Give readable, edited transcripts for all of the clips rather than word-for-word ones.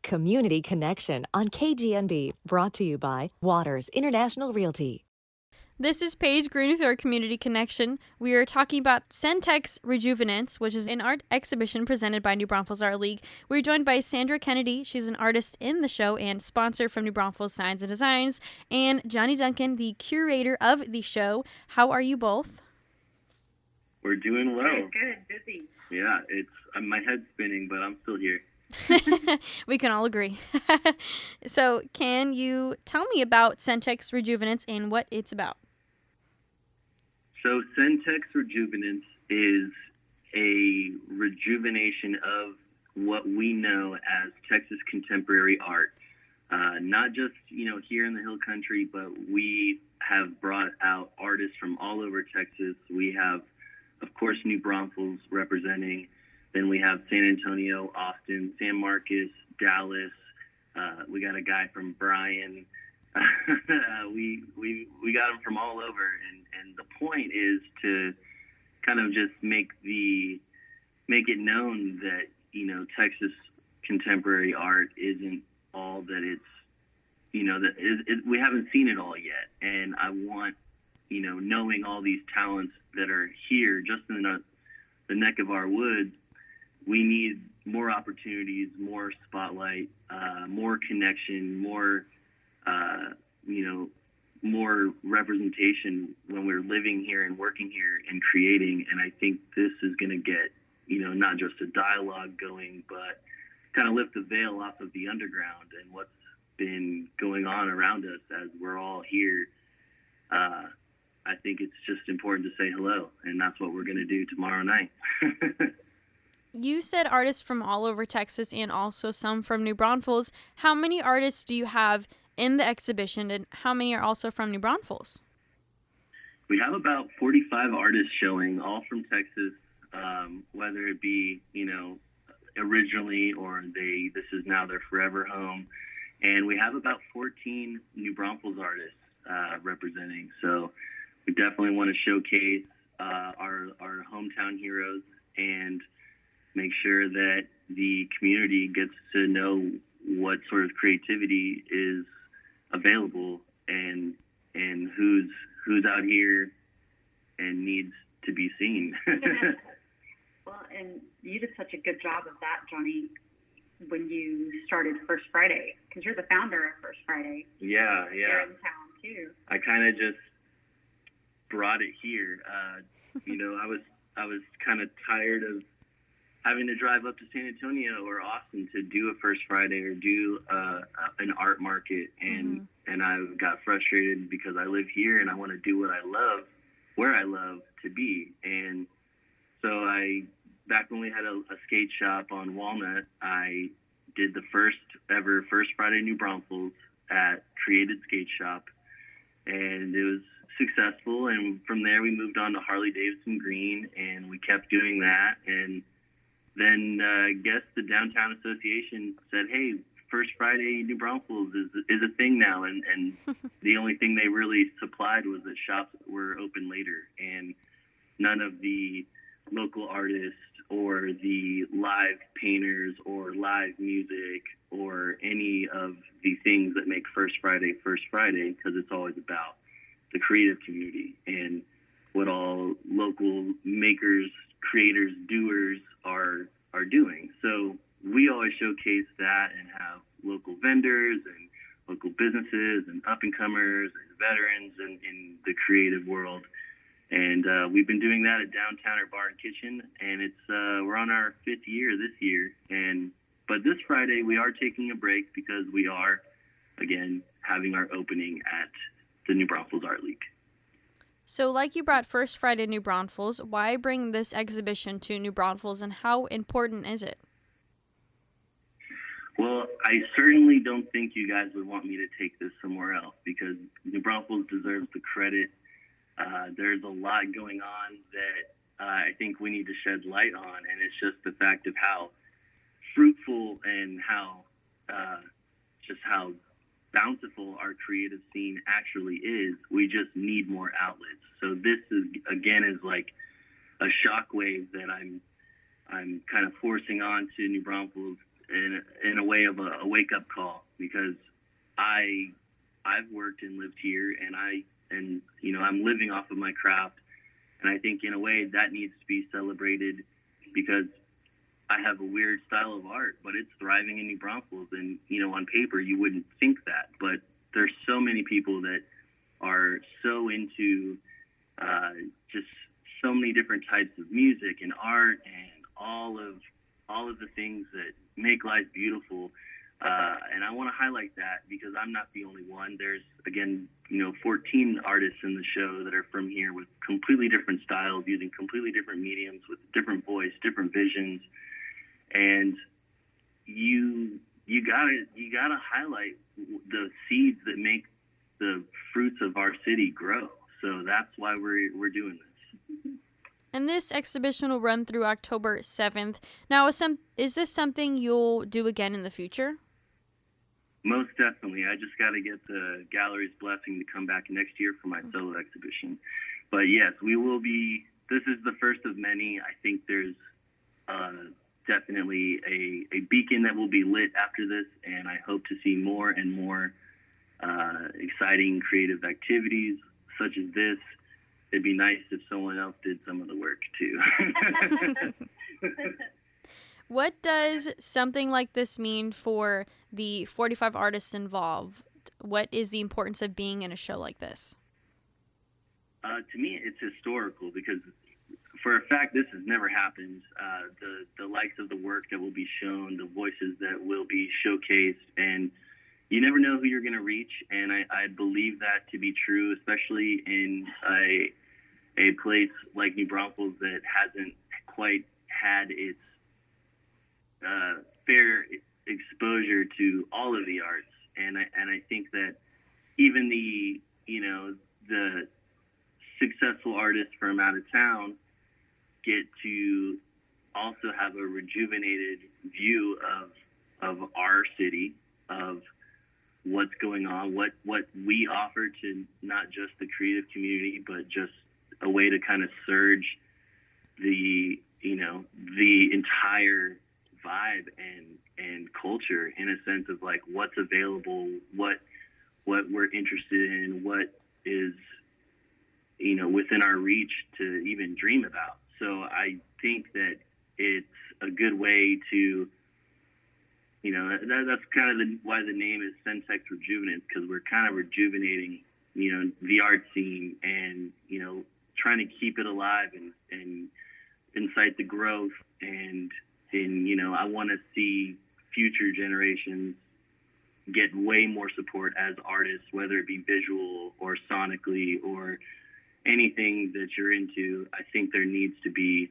Community Connection on KGNB, brought to you by Waters International Realty. This is Paige Green with our Community Connection. We are talking about Centex Rejuvenance, which is an art exhibition presented by New Braunfels Art League. We're joined by Sandra Kennedy. She's an artist in the show and sponsor from New Braunfels Signs and Designs, and Johnny Duncan, the curator of the show. How are you both? We're doing well. Good, busy. Yeah, it's my head's spinning, but I'm still here. We can all agree. So, can you tell me about Centex Rejuvenance and what it's about? So, Centex Rejuvenance is a rejuvenation of what we know as Texas contemporary art. Not just, here in the Hill Country, but we have brought out artists from all over Texas. We have, of course, New Braunfels representing. Then we have San Antonio, Austin, San Marcos, Dallas. We got a guy from Bryan. we got them from all over, and the point is to kind of just make it known that Texas contemporary art isn't all that it's we haven't seen it all yet, and I want knowing all these talents that are here just in the neck of our woods. We need more opportunities, more spotlight, more connection, more more representation when we're living here and working here and creating. And I think this is going to get, not just a dialogue going, but kind of lift the veil off of the underground and what's been going on around us as we're all here. I think it's just important to say hello, and that's what we're going to do tomorrow night. You said artists from all over Texas and also some from New Braunfels. How many artists do you have in the exhibition, and how many are also from New Braunfels? We have about 45 artists showing, all from Texas, whether it be, originally or this is now their forever home. And we have about 14 New Braunfels artists representing. So we definitely want to showcase our hometown heroes and make sure that the community gets to know what sort of creativity is available and who's out here and needs to be seen. Well, and you did such a good job of that, Johnny, when you started First Friday, because you're the founder of First Friday. Yeah. Here in town too. I kind of just brought it here. I was kind of tired of having to drive up to San Antonio or Austin to do a First Friday or do an art market, and I got frustrated because I live here and I want to do what I love, where I love to be. And so back when we had a skate shop on Walnut, I did the first ever First Friday New Braunfels at Created Skate Shop, and it was successful. And from there we moved on to Harley Davidson Green, and we kept doing that. And then I guess the Downtown Association said, hey, First Friday New Braunfels is a thing now. And the only thing they really supplied was that shops were open later. And none of the local artists or the live painters or live music or any of the things that make First Friday, because it's always about the creative community and what all local makers, creators, doers are doing. So we always showcase that and have local vendors and local businesses and up-and-comers and veterans in the creative world. And we've been doing that at Downtown or Bar and Kitchen, and it's we're on our 5th year this year. But this Friday we are taking a break because we are, again, having our opening at the New Braunfels Art League. So like you brought First Friday New Braunfels, why bring this exhibition to New Braunfels, and how important is it? Well, I certainly don't think you guys would want me to take this somewhere else because New Braunfels deserves the credit. There's a lot going on that I think we need to shed light on, and it's just the fact of how fruitful and how bountiful our creative scene actually is. We just need more outlets. So this is like a shockwave that I'm kind of forcing on to New Braunfels in a way of a wake up call, because I've worked and lived here, and I'm living off of my craft, and I think in a way that needs to be celebrated, because I have a weird style of art, but it's thriving in New Braunfels, and on paper you wouldn't think that, but there's so many people that are so into just so many different types of music and art and all of the things that make life beautiful. And I want to highlight that, because I'm not the only one. There's, again, 14 artists in the show that are from here, with completely different styles, using completely different mediums, with different voice, different visions. And you gotta highlight the seeds that make the fruits of our city grow. So that's why we're doing this. And this exhibition will run through October 7th. Now, is this something you'll do again in the future? Most definitely. I just got to get the gallery's blessing to come back next year for my solo exhibition. But yes, we will be. This is the first of many. I think there's definitely a beacon that will be lit after this, and I hope to see more and more exciting creative activities such as this. It'd be nice if someone else did some of the work too. What does something like this mean for the 45 artists involved? What is the importance of being in a show like this? To me, it's historical, because for a fact, this has never happened. The likes of the work that will be shown, the voices that will be showcased, and you never know who you're going to reach. And I believe that to be true, especially in a place like New Braunfels that hasn't quite had its fair exposure to all of the arts. And I think that even the successful artists from out of town get to also have a rejuvenated view of our city, of what's going on, what we offer to not just the creative community, but just a way to kind of surge the entire vibe and culture, in a sense of like what's available, what we're interested in, what is within our reach to even dream about. So I think that it's a good way to, that's kind of why the name is Centex Rejuvenance, because we're kind of rejuvenating, the art scene, and, trying to keep it alive and incite the growth. And I want to see future generations get way more support as artists, whether it be visual or sonically or anything that you're into. I think there needs to be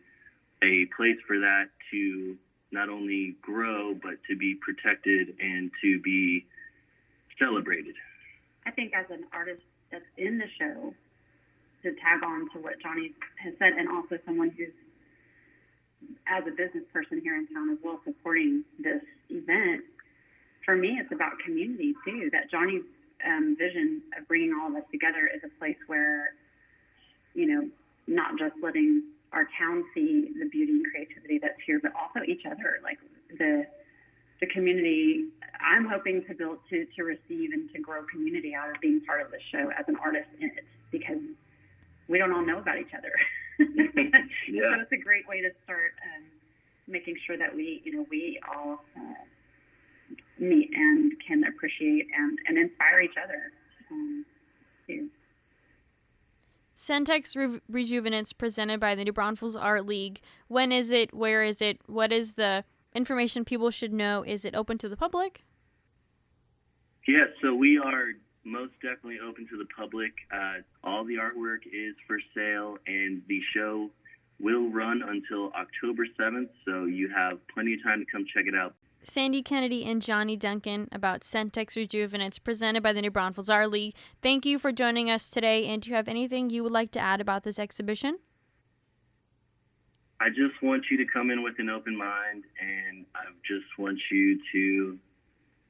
a place for that to not only grow, but to be protected and to be celebrated. I think as an artist that's in the show, to tag on to what Johnny has said, and also someone who's, as a business person here in town as well, supporting this event, for me, it's about community too. That Johnny's vision of bringing all of us together is a place where, not just letting our town see the beauty and creativity that's here, but also each other. Like the community, I'm hoping to build to receive and to grow community out of being part of the show as an artist in it, because we don't all know about each other. Yeah. So it's a great way to start making sure that we all meet and can appreciate and inspire each other too. Centex Rejuvenance, presented by the New Braunfels Art League. When is it? Where is it? What is the information people should know? Is it open to the public? Yes, so we are most definitely open to the public. All the artwork is for sale, and the show will run until October 7th, so you have plenty of time to come check it out. Sandeigh Kennedy and Johnny Duncan about Centex Rejuvenance, presented by the New Braunfels Art League. Thank you for joining us today, and do you have anything you would like to add about this exhibition? I just want you to come in with an open mind, and I just want you to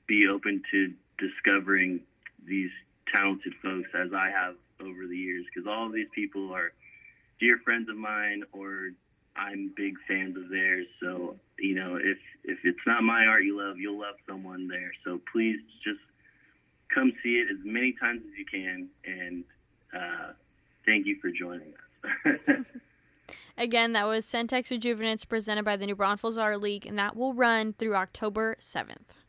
be open to discovering these talented folks, as I have over the years, because all of these people are dear friends of mine, or I'm big fans of theirs. So, you know, if it's not my art you love, you'll love someone there. So please just come see it as many times as you can. And thank you for joining us. Again, that was Centex Rejuvenance presented by the New Braunfels Art League, and that will run through October 7th.